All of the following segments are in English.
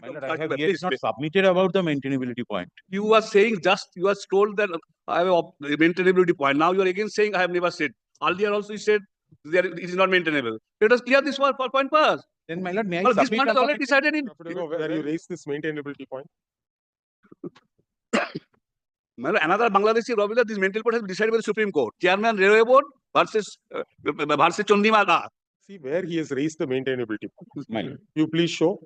My lord, I have yet not submitted about the maintainability point. You are saying you are told that I have a maintainability point. Now you are again saying I have never said. Earlier also you said it is not maintainable. Let us clear this one point first. Then, my lord, may I Well, this submit point is already decided in. Where you raise this maintainability point? Another Bangladeshi Robila, this mental point has been decided by the Supreme Court. Chairman Railway Board versus Chondimala. See where he has raised the maintainability point. My lord, You please show.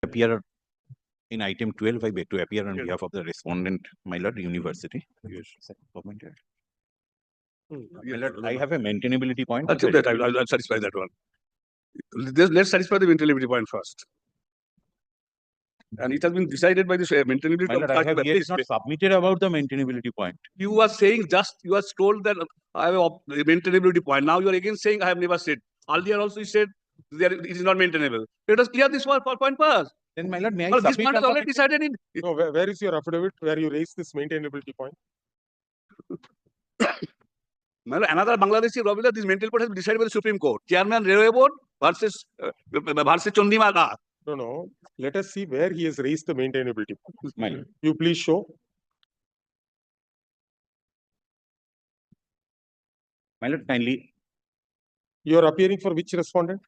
appear in item 12. I beg to appear on behalf of the respondent, my lord, university. Yes. My lord, I have a maintainability point. I'll satisfy that one. Let's satisfy the maintainability point first. And it has been decided by the maintainability. My lord, I have yet not submitted about the maintainability point. You are saying you are told that I have a maintainability point. Now you are again saying I have never said. Earlier also you said it is not maintainable. Let us clear this one point first. Then, my lord, may I Well, this submit point is already decided in. No, where is your affidavit where you raise this maintainability point? Another Bangladeshi Robila, this mental point has been decided by the Supreme Court. Chairman Railway Board versus Chondimala. No. Let us see where he has raised the maintainability point. My lord, You please show. my lord, kindly. You are appearing for which respondent?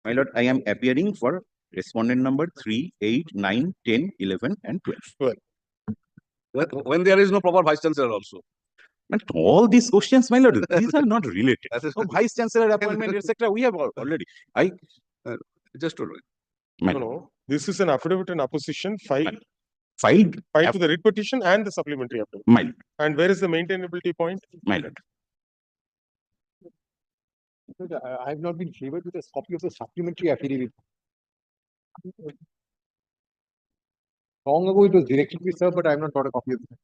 My lord, I am appearing for respondent number 3, 8, 9, 10, 11, and 12. When there is no proper vice chancellor also. And all these questions, my lord, these are not related. So, vice chancellor appointment, etc. We have already. Just to No. This is an affidavit in opposition filed filed to the writ petition and the supplementary affidavit. my lord, And where is the maintainability point? my lord. I have not been favored with a copy of the supplementary affidavit. Long ago it was directed to me, sir, but I have not got a copy of it.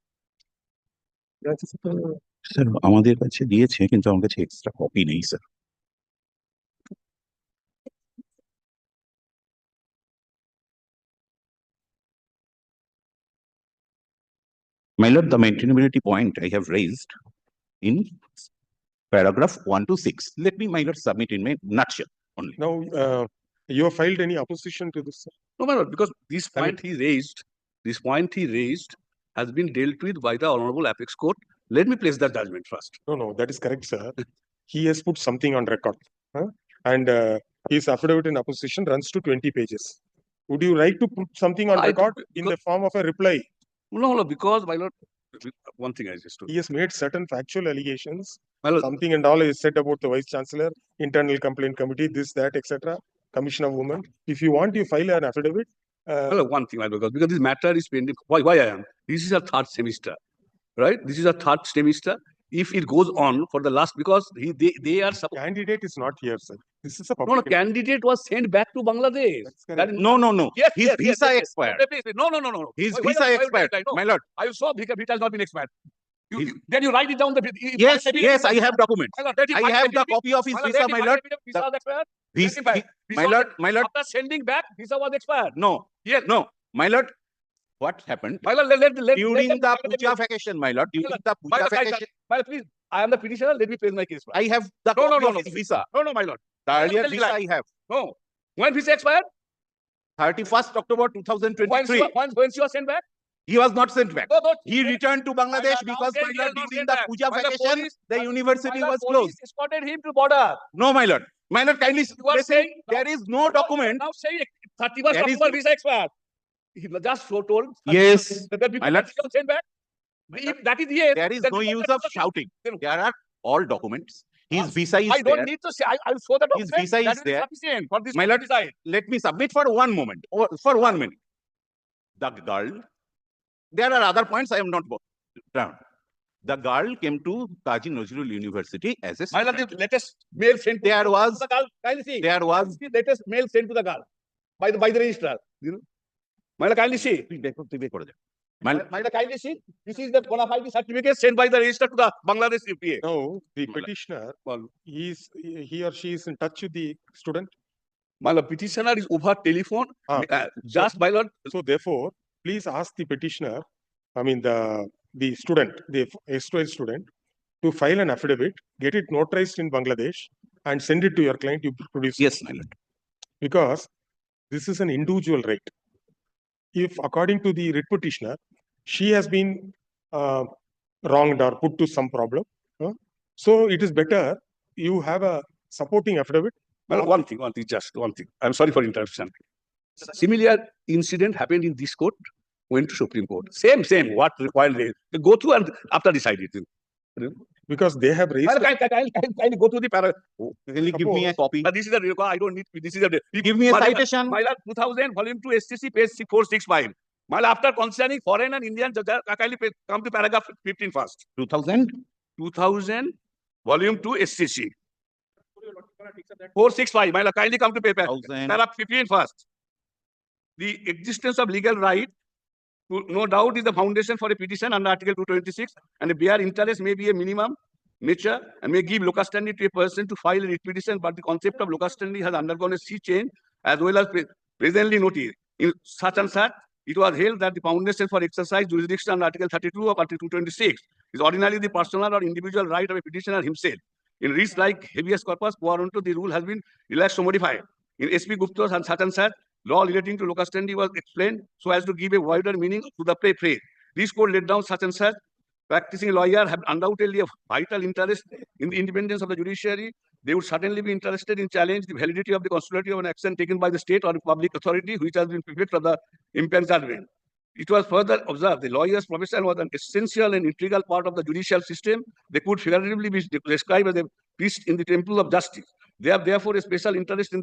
Sir আমাদের কাছে দিয়েছে কিন্তু আমার কাছে extra copy নেই sir. My lord, the maintainability point I have raised in paragraph 1 to 6. Let me, my lord, submit in my nutshell only. Now, you have filed any opposition to this? No, my lord, because this point he raised has been dealt with by the Honorable Apex Court. Let me place that judgment first. No, that is correct, sir. He has put something on record. And his affidavit in opposition runs to 20 pages. Would you like to put something on record in the form of a reply? No, because, my lord, one thing I just told. He has made certain factual allegations. My lord, Something and all is said about the Vice Chancellor, internal complaint committee, this, that, etc. Commission of Women. If you want, you file an affidavit. well, one thing, my lord, because this matter is pending. Why I am? This is our third semester, right? This is our third semester. If it goes on for the last, because they are Candidate is not here, sir. This is a no, public. candidate was sent back to Bangladesh. That's correct. No. Yes, His visa expired. No. His Why visa you expired. write? No. My lord, I saw visa has not been expired. Then you write it down. yes, I have documents. I have the copy of his visa, my lord. Visa was expired. My lord, After sending back, visa was expired. no, my lord. What happened My lord, during the puja vacation, my lord? During the puja vacation, my lord, please. I am the petitioner. Let me place my case. I have the No, copy no, of his visa. No, my lord. The earlier Tell visa me. I have. No. When visa expired? 31st October 2023. When she was sent back? He was not sent back. No. He returned to Bangladesh because, my lord, during the puja vacation, the university was closed. Police escorted him to border. No, my lord. My lord, kindly You are saying there is no document. Now saying 31st There is- October visa expired. He was just so told. Yes, That people my lord. can send back. If that is yes. There is then no because use that of is- shouting. then- There are all documents. His visa is I don't there. need to say. I'll show the His document. visa is That will be there. sufficient for this My to lord, decide. let me submit for 1 moment, or for 1 minute. The girl, there are other points I am not down. The girl came to Kazi Nazrul University as a My lord, student. the latest mail sent to There was, the girl. Kindly see. there was, The latest mail sent to the girl by the registrar. You know. My lord, kindly see. My lord, kindly see. This is the bona fide certificate sent by the registrar to the Bangladesh UPA. Now, the Well, petitioner, Well, he or she is in touch with the student. my lord, petitioner is over telephone. Ah, Just my lord. So therefore, please ask the petitioner, I mean the student, the S2L student, to file an affidavit, get it notarized in Bangladesh, and send it to your client. You produce it. yes, my lord. Because This is an individual right. If according to the writ petitioner, she has been wronged or put to some problem, so it is better you have a supporting affidavit. Well, just one thing. I'm sorry for interruption. Similar incident happened in this court, went to Supreme Court. Same, what required they go through and after decide it. Because they have raised. Can go through the paragraph. Can you give me a copy? But this is the record. I don't need. This is the. Give me a citation. My lord, 2000, volume 2, SCC, page 465. My lord, after concerning foreign and Indian, kindly come to paragraph 15 first. 2000. 2000, volume 2, SCC. 465. My lord, kindly come to paragraph 15 first. The existence of legal right, no doubt, is the foundation for a petition under Article 226, and a bare interest may be a minimum nature and may give locus standi to a person to file a writ petition, but the concept of locus standi has undergone a sea change as well as presently noted. In such and such, it was held that the foundation for exercise jurisdiction under Article 32 of Article 226 is ordinarily the personal or individual right of a petitioner himself. In writs like habeas corpus, warranto, the rule has been relaxed or modified. In SP Gupta's and such, law relating to locus standi was explained so as to give a wider meaning to the phrase. This court laid down such and such. Practicing lawyer have undoubtedly a vital interest in the independence of the judiciary. They would certainly be interested in challenge the validity of the constitutionality of an action taken by the state or public authority which has been prefect of the impen's judgment. It was further observed the lawyer's profession was an essential and integral part of the judicial system. They could figuratively be described as a priest in the temple of justice. They have therefore a special interest in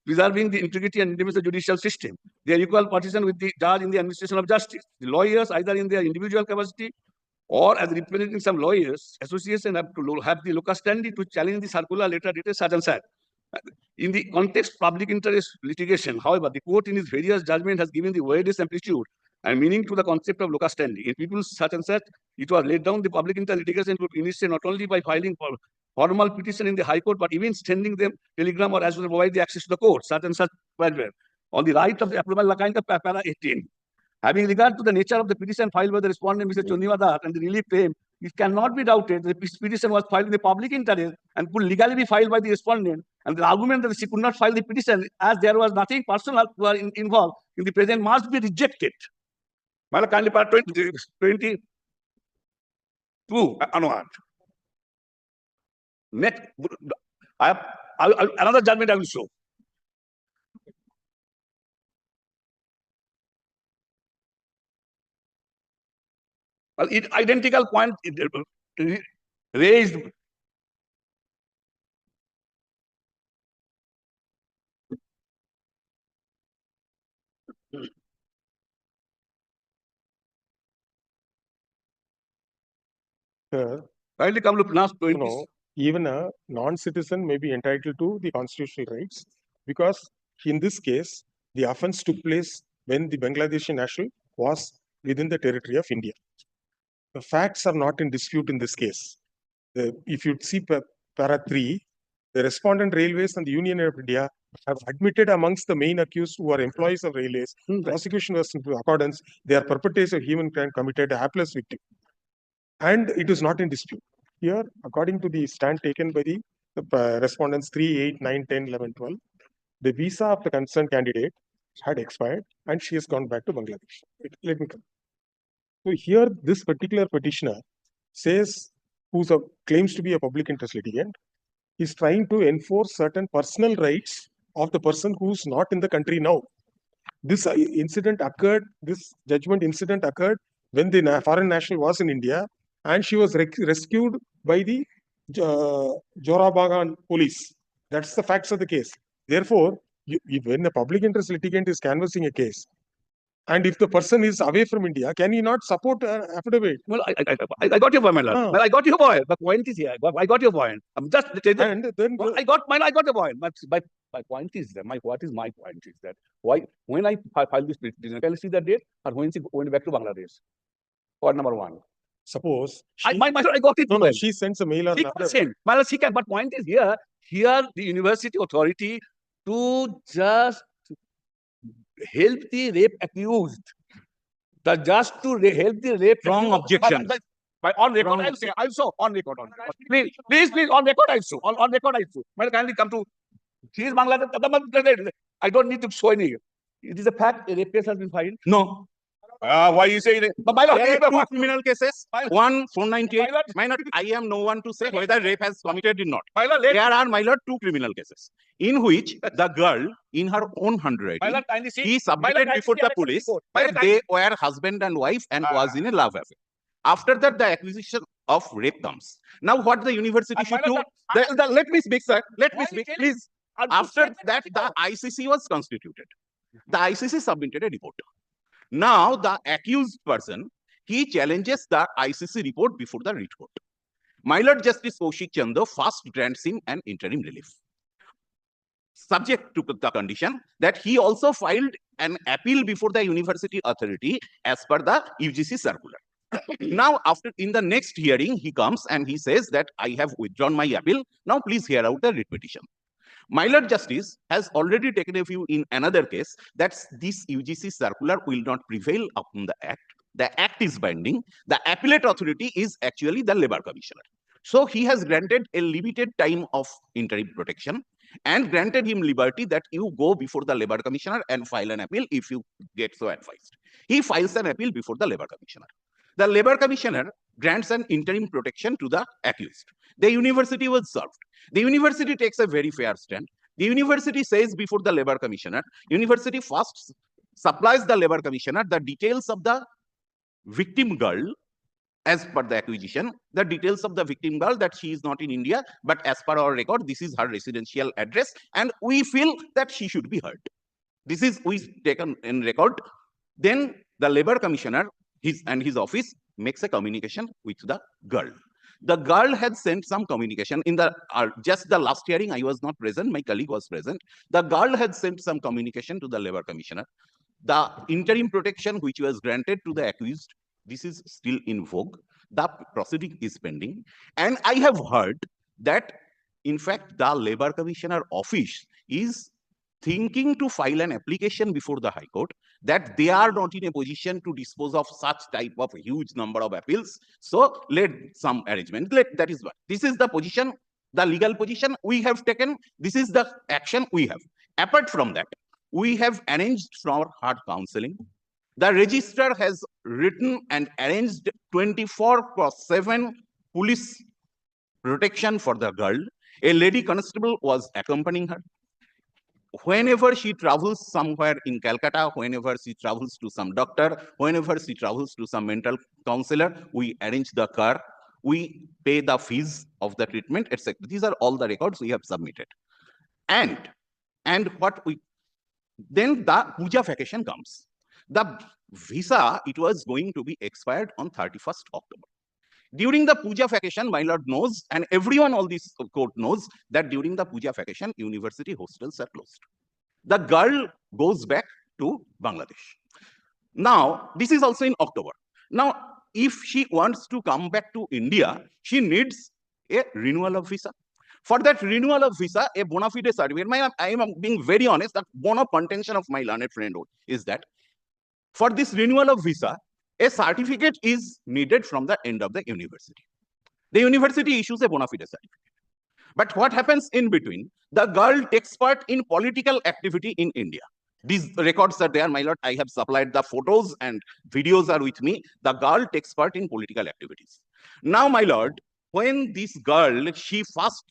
preserving the integrity and independence of the judicial system. They are equal partisan with the judge in the administration of justice. The lawyers, either in their individual capacity or as representing some lawyers association, have to have the locus standi to challenge the circular letter dated such and such. In the context of public interest litigation, however, the court in its various judgment has given the widest amplitude and meaning to the concept of locus standi. In people such and such, it was laid down the public interest litigation would initiate not only by filing for formal petition in the High Court, but even sending them telegram or as well provide the access to the court, such and such. On the right of the approval, kind of para 18. Having regard to the nature of the petition filed by the respondent, Mr. Chondiwa Das, and the relief claim, it cannot be doubted that the petition was filed in the public interest and could legally be filed by the respondent. And the argument that she could not file the petition as there was nothing personal involved in the present must be rejected. Kindly part 22 onward. Next, another judgment I will show. Well, identical point raised. Kindly come to last 20. No, even a non-citizen may be entitled to the constitutional rights because in this case, the offense took place when the Bangladeshi national was within the territory of India. The facts are not in dispute in this case. If you see para 3, the respondent railways and the Union of India have admitted amongst the main accused who are employees of railways, prosecution was in accordance, they are perpetrators of human crime committed a hapless victim. And it is not in dispute. Here, according to the stand taken by the respondents 3, 8, 9, 10, 11, 12, the visa of the concerned candidate had expired and she has gone back to Bangladesh. Let me come. So here, this particular petitioner says, claims to be a public interest litigant, is trying to enforce certain personal rights of the person who's not in the country now. This incident occurred, this judgment incident occurred when the foreign national was in India and she was rescued by the Jorabagan police. That's the facts of the case. Therefore, when a public interest litigant is canvassing a case, and if the person is away from India, can he not support an affidavit? Well, I got your point, my lord. Well, I got your point. The point is here. I got your point. I'm just. And then I got the point. My point is that what is my point is that why when I filed this petition, can you see the date or when she went back to Bangladesh? Point number 1. Suppose I got it. No, she sends a mail or she can send. Well, she can. But point is here the university authority to just help the rape accused, just to help the rape. Wrong objection. On record, I'll say. Also on record. Please, on record, I'll show. On record, I'll show. Kindly come to. She is Bangladesh. I don't need to show any. It is a fact, a rape case has been filed. No. Why you say it? But my lord, There it is are a two fact. criminal cases. My lord. One 498. My lord. My lord, I am no one to say whether rape has committed or not. My lord, let There are, my lord, two criminal cases in which the girl, in her own my handwriting, lord, kindly see. he My lord, submitted kindly before see the annex of police report. My that lord, they were husband and wife and was in a love affair. After that, the accusation of rape comes. Now, what the university And my should do? lord, Let me speak, sir. Let Why me you speak, telling- please. After that, the ICC was constituted. The ICC submitted a report. Now, the accused person, he challenges the ICC report before the writ court. My Lord Justice Kaushik Chanda first grants him an interim relief, subject to the condition that he also filed an appeal before the university authority as per the UGC circular. Now, after in the next hearing, he comes and he says that I have withdrawn my appeal. Now, please hear out the writ petition. My Lord Justice has already taken a view in another case that this UGC circular will not prevail upon the Act. The Act is binding. The appellate authority is actually the Labour Commissioner. So he has granted a limited time of interim protection and granted him liberty that you go before the Labour Commissioner and file an appeal if you get so advised. He files an appeal before the Labour Commissioner. The Labour Commissioner grants an interim protection to the accused. The university was served. The university takes a very fair stand. The university says before the Labour Commissioner, university first supplies the Labour Commissioner the details of the victim girl as per the acquisition, the details of the victim girl that she is not in India, but as per our record, this is her residential address, and we feel that she should be heard. This is we taken in record. Then the Labour Commissioner, his office makes a communication with the girl. The girl had sent some communication in the just the last hearing. I was not present. My colleague was present. The girl had sent some communication to the Labour Commissioner. The interim protection which was granted to the accused, this is still in vogue. The proceeding is pending, and I have heard that, in fact, the Labour Commissioner office is thinking to file an application before the High Court that they are not in a position to dispose of such type of huge number of appeals. So let some arrangement. That is what. This is the position, the legal position we have taken. This is the action we have. Apart from that, we have arranged for her counseling. The registrar has written and arranged 24/7 police protection for the girl. A lady constable was accompanying her. Whenever she travels somewhere in Calcutta, whenever she travels to some doctor, whenever she travels to some mental counselor, we arrange the car, we pay the fees of the treatment, etc. These are all the records we have submitted. And what we then the puja vacation comes. The visa, it was going to be expired on 31st October. During the puja vacation, my lord knows, and everyone all this court knows, that during the puja vacation, university hostels are closed. The girl goes back to Bangladesh. Now, this is also in October. Now, if she wants to come back to India, she needs a renewal of visa. For that renewal of visa, a bona fide certificate, I am being very honest, that bone of contention of my learned friend is that for this renewal of visa, a certificate is needed from the end of the university. The university issues a bona fide certificate. But what happens in between? The girl takes part in political activity in India. These records are there, my lord. I have supplied the photos and videos are with me. The girl takes part in political activities. Now, my lord, when this girl, she first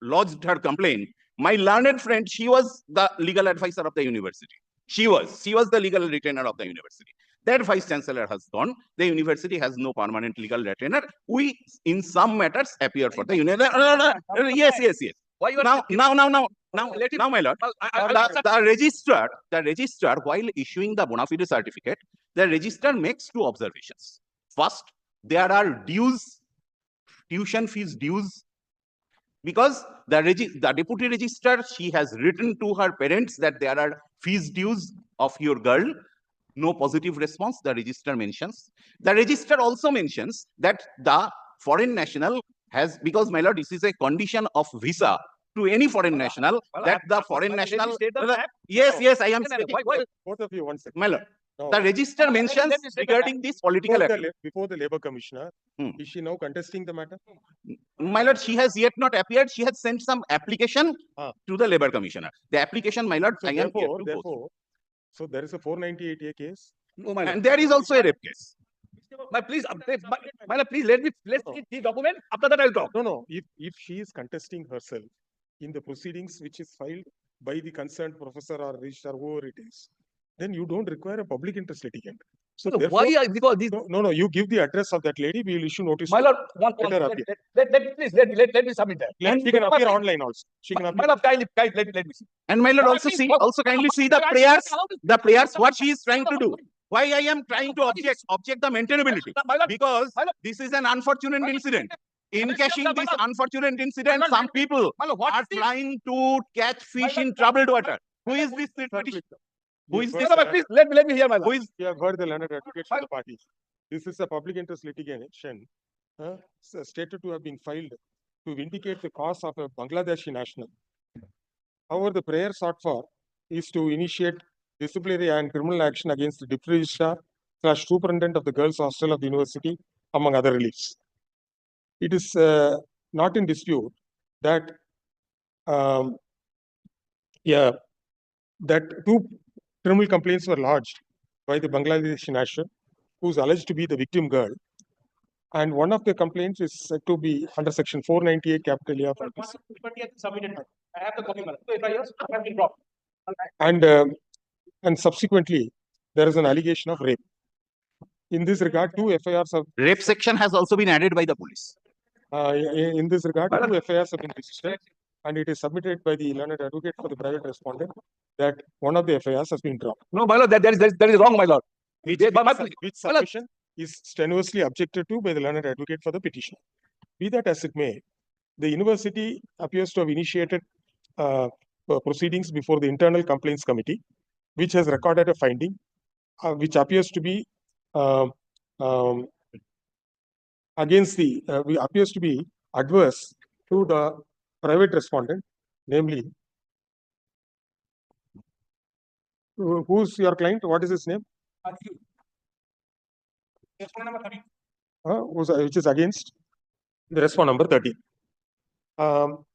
lodged her complaint, my learned friend, she was the legal advisor of the university. She was the legal retainer of the university. That vice chancellor has gone. The university has no permanent legal retainer. We, in some matters, appear for the university. Yes. Now, my lord, the registrar, while issuing the bona fide certificate, the registrar makes two observations. First, there are dues, tuition fees dues, because the deputy registrar, she has written to her parents that there are fees dues of your girl. No positive response, the registrar mentions. The registrar also mentions that the foreign national has, because, my lord, this is a condition of visa to any foreign national, that the foreign national. Yes, I am speaking. Both of you, one second. My lord, No. the registrar mentions regarding this political activity. Before the Labour Commissioner, Hmm. is she now contesting the matter? My lord, she has yet not appeared. She has sent some application Ah. to the Labour Commissioner. The application, my lord, So I am here to go through. therefore, So there is a 498A case. No, my lord. And there is also a rape case. Please, my lord, please let's see the document. After that, I'll talk. No. If she is contesting herself in the proceedings which is filed by the concerned professor or registrar, whoever it is, then you don't require a public interest litigant. So So therefore, why? Because this. no, you give the address of that lady. We will issue notice. My to lord, let her appear. let me submit that. She can appear online also. She can My appear. lord, kindly, let me see. And my lord, Why also please see, talk- also kindly see the prayers, what she is trying to do. Why I am trying to object the maintainability. My lord, Because my lord. this is an unfortunate incident. In My catching lord, this my lord. unfortunate incident, My lord, some people my lord, what are is this? trying to catch fish lord, in troubled water. Who is this petition? Who is You this? have My lord, please let me hear my Who lord. is You have heard the learned advocates for the parties. This is a public interest litigation stated to have been filed to vindicate the cause of a Bangladeshi national. However, the prayer sought for is to initiate disciplinary and criminal action against the deputy registrar / superintendent of the girls' hostel of the university, among other reliefs. It is not in dispute that that two criminal complaints were lodged by the Bangladeshi national, who is alleged to be the victim girl. And one of the complaints is said to be under section 498 capital A of IPC. I have the copy, my lord. So if I ask, I have been dropped. And subsequently, there is an allegation of rape. In this regard, two FIRs have rape section has also been added by the police. in this regard, two FIRs have been registered, and it is submitted by the learned advocate for the private respondent that one of the FIRs has been dropped. No, my lord, that is wrong, my lord. Which My lord, submission is strenuously objected to by the learned advocate for the petitioner. Be that as it may, the university appears to have initiated proceedings before the internal complaints committee, which has recorded a finding, which appears to be against the appears to be adverse to the private respondent, namely, who's your client? What is his name? Which is against the respondent number 13.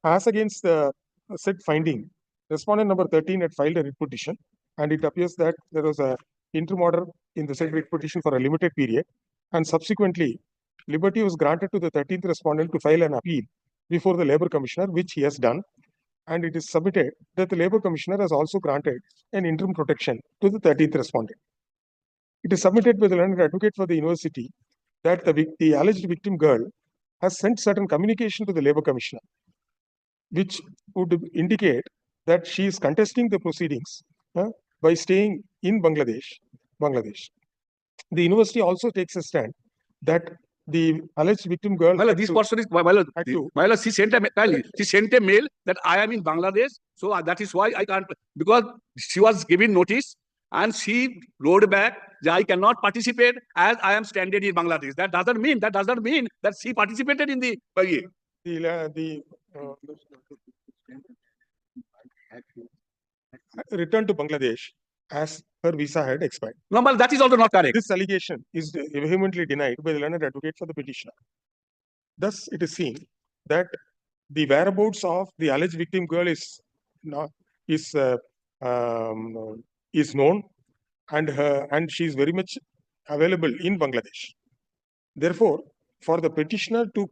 As against the said finding, respondent number 13 had filed a writ petition, and it appears that there was a interim order in the said writ petition for a limited period, and subsequently, liberty was granted to the 13th respondent to file an appeal before the Labour Commissioner, which he has done, and it is submitted that the Labour Commissioner has also granted an interim protection to the 13th respondent. It is submitted by the learned advocate for the university that the alleged victim girl has sent certain communication to the Labour Commissioner, which would indicate that she is contesting the proceedings by staying in Bangladesh. The university also takes a stand that the alleged victim girl. my lord, this person is my lord. My lord, she sent a mail that I am in Bangladesh, so that is why I can't, because she was given notice and she wrote back that I cannot participate as I am stranded in Bangladesh. That doesn't mean that she participated in the return to Bangladesh as her visa had expired. No, but that is also not correct. This allegation is vehemently denied by the learned advocate for the petitioner. Thus, it is seen that the whereabouts of the alleged victim girl is known, and she is very much available in Bangladesh. Therefore, for the petitioner to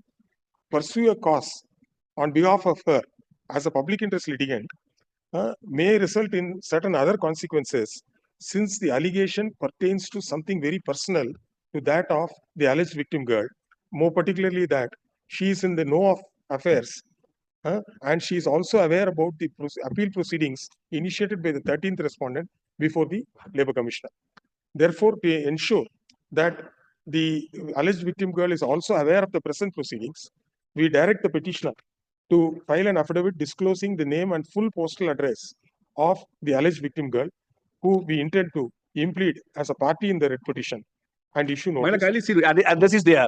pursue a cause on behalf of her as a public interest litigant may result in certain other consequences, since the allegation pertains to something very personal to that of the alleged victim girl, more particularly that she is in the know of affairs, and she is also aware about the appeal proceedings initiated by the 13th respondent before the Labour Commissioner. Therefore, to ensure that the alleged victim girl is also aware of the present proceedings, we direct the petitioner to file an affidavit disclosing the name and full postal address of the alleged victim girl, who we intend to implead as a party in the writ petition and issue My lord, notice. kindly see, the address is there.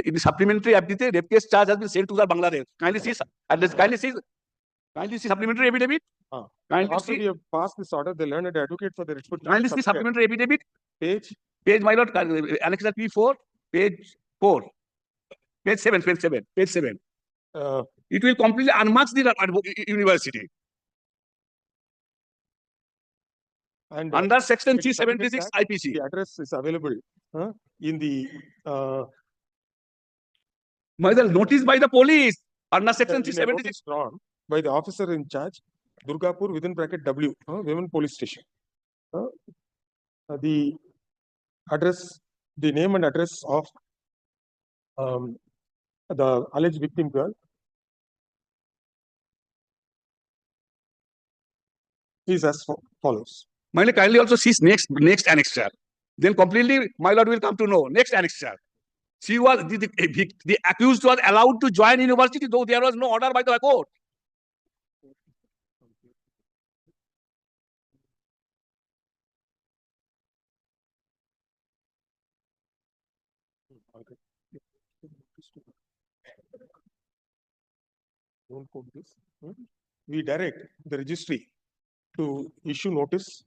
In the supplementary affidavit, rape case charge has been sent to the Bangladesh. Kindly see address. Kindly see supplementary affidavit. Kindly After we see, have passed this order, the learned advocate for the writ petition kindly see supplementary affidavit. page Page, my lord, Annexure P4, page 4. Page 7. It will completely unmark the university. And Under section Section 376 Act, IPC. the address is available in the My the notice by the police under section in a 376. notice drawn by the officer in charge, Durgapur within bracket W, Women Police Station. The address, the name and address of the alleged victim girl is as follows. My lord, kindly also see next annexure. Then completely, my lord will come to know. Next annexure. She was the accused was allowed to join university, though there was no order by the court. Don't quote this. We direct the registry to issue notice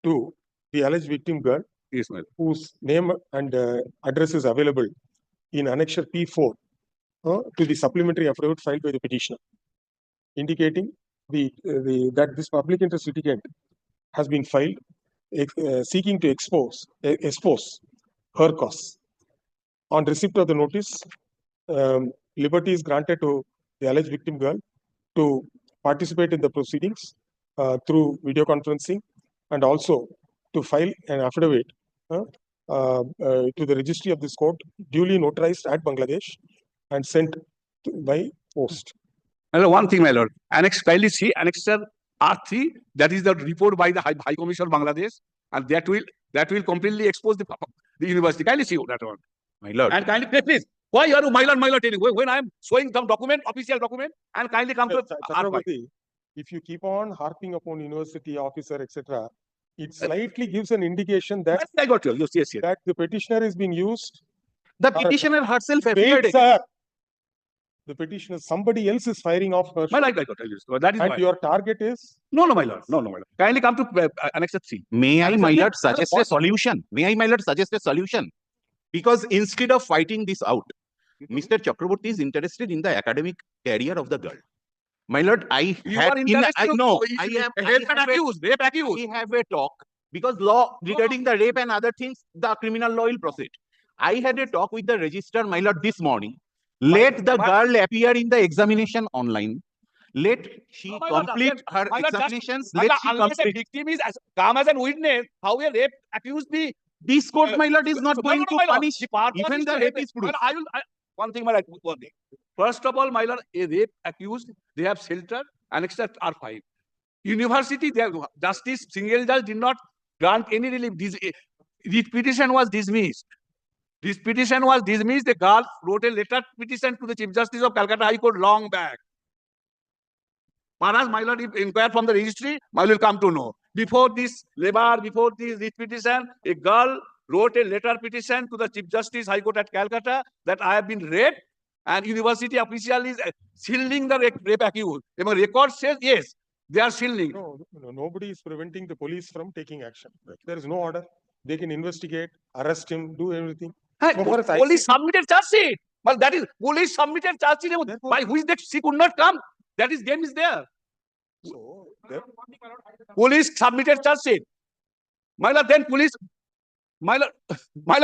to the alleged victim girl, Yes, my lord. whose name and address is available in annexure P4 to the supplementary affidavit filed by the petitioner, indicating that this public interest litigant has been filed seeking to expose her cause. On receipt of the notice, liberty is granted to the alleged victim girl to participate in the proceedings through video conferencing, and also to file an affidavit to the registry of this court, duly notarized at Bangladesh and sent by post. My lord, one thing, my lord. Annex, kindly see annexure R3. That is the report by the High Commission of Bangladesh, and that will completely expose the university. Kindly see that one. My lord. And kindly, please, why you are my lord telling when I am showing some document, official document, and kindly come to Chakravarti, if you keep on harping upon university officer, etc., it slightly gives an indication that I got you. Yes. that the petitioner is being used. The petitioner herself Wait, appeared. sir. The petitioner, somebody else is firing off her. My lord, I got you. That is And why. your target is? No, my lord. No, my lord. Kindly come to annexure 3. May I, my lord, Sir, suggest what- a solution? May I, my lord, suggest a solution? Because instead of fighting this out, Mr. Chakraborty is interested in the academic career of the girl. My lord, I You had are interested I to- know you- I you- am rape accused. I have a talk because law regarding the rape and other things, the criminal law will proceed. I had a talk with the registrar, my lord, this morning. Let the girl appear in the examination online. Let she No, my lord, complete her my lord, just- examinations. My Let lord, she unless a complete. victim is come as a witness, how a rape accused be? This court, my lord, is not No, going no, to my lord. punish The purpose even is the to rape help is it. proved. One thing, my lord, one thing. First of all, my lord, a rape accused, they have shelter, annexure R5. University, their justice, single judge did not grant any relief. This petition was dismissed. This petition was dismissed. The girl wrote a letter petition to the Chief Justice of Calcutta High Court long back. Whereas, my lord, if inquire from the registry, my lord will come to know. Before this petition, a girl wrote a letter petition to the Chief Justice High Court at Calcutta that I have been raped, and university official is shielding the rape accused. The record says yes, they are shielding. No, nobody is preventing the police from taking action. There is no order. They can investigate, arrest him, do everything. Hey, So far as I police see- submitted charge sheet. Well, that is police submitted charge sheet Therefore- by which she could not come. That is game is there. So, there- Police submitted charge sheet. My lord, then police. My lord,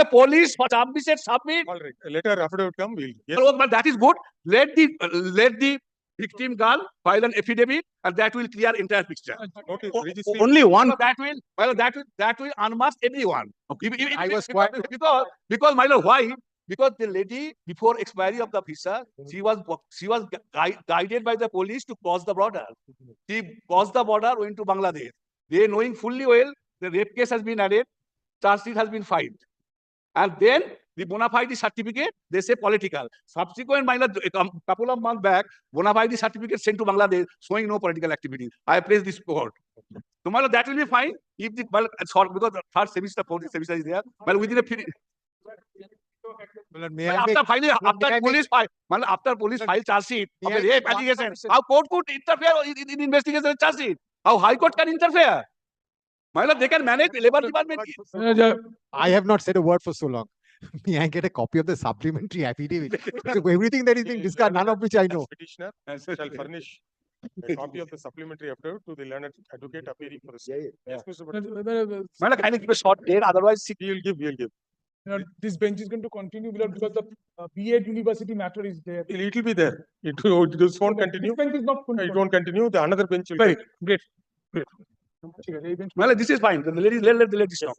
police submit. all right, a letter affidavit come, we'll. Yes, Oh, but that is good. Let the victim girl file an affidavit, and that will clear entire picture. notice, registry. Only one. That will unmask everyone. I was quite- Because my lord, why? Because the lady, before expiry of the visa, she was guided by the police to cross the border. She crossed the border, went to Bangladesh. They knowing fully well the rape case has been added, charge sheet has been filed. And then the bona fide certificate, they say political. Subsequent, my lord, a couple of months back, bona fide certificate sent to Bangladesh showing no political activity. I placed this court. So, my lord, that will be fine if the because the third semester, fourth semester is there. But within a period. May I make- After police file charge sheet of May a I rape make one allegation, question? how court could interfere in investigation of charge sheet? How high court can interfere? My lord, they can manage the labor department. I have not said a word for so long. May I get a copy of the supplementary affidavit? Everything that is being discussed, none of which I know. Petitioner shall furnish A copy of the supplementary affidavit to the learned advocate appearing for the state. Yes, Mr. Bhatt. Madam, can you give a short date? Otherwise, We will give, we will give. This bench is going to continue because the B.Ed university matter is there. It will be there. It won't continue. This bench is not going to It won't continue. The another bench will. Very great. Great. well, this is fine. Let it stop.